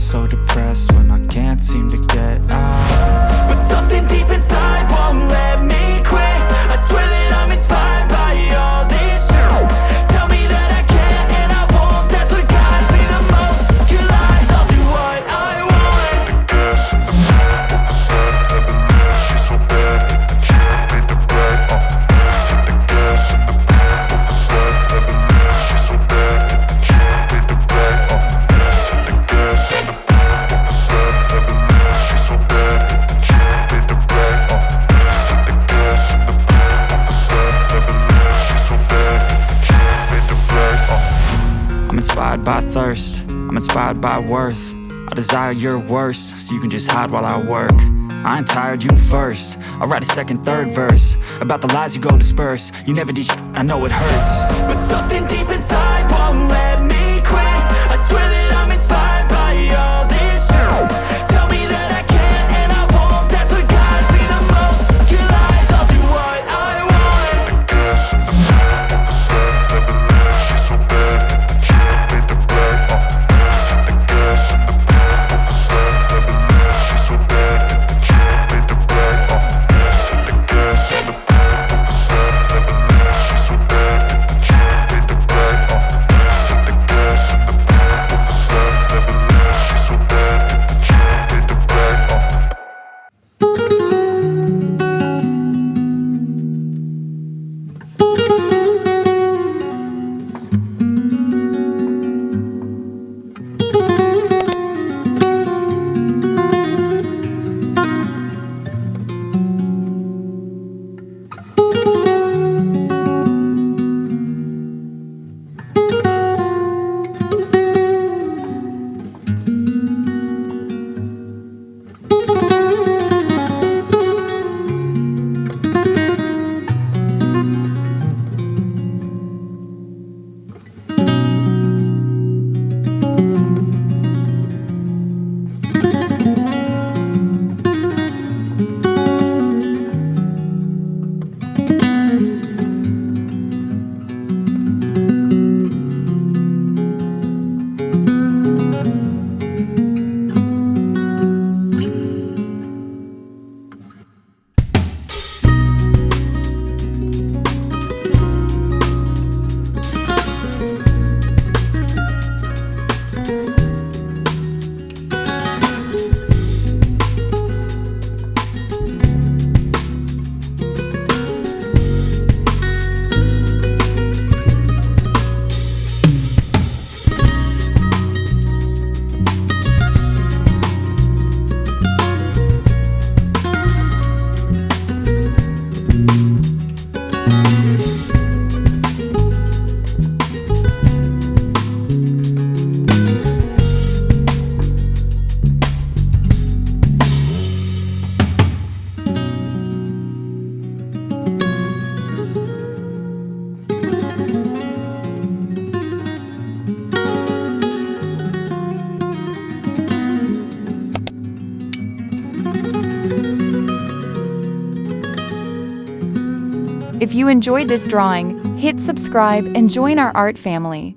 so depressed when I can't seem to get out. But something deep inside won't let me quit. I swear that I'm inspired by all this shit. Tell me that I can't and I won't. That's what guides me the most. Your lies, I'll do what I want. I'm inspired by thirst, I'm inspired by worth. I desire your worst, so you can just hide while I work. I ain't tired, you first. I'll write a second, third verse about the lies you go disperse. You never did shit, I know it hurts. But something deep inside won't let me quit. I swear that I'm inspired by all this shit. Tell me that I can't and I won't. That's what guides me the most. Your lies, I'll do what I want. If you enjoyed this drawing, hit subscribe and join our art family.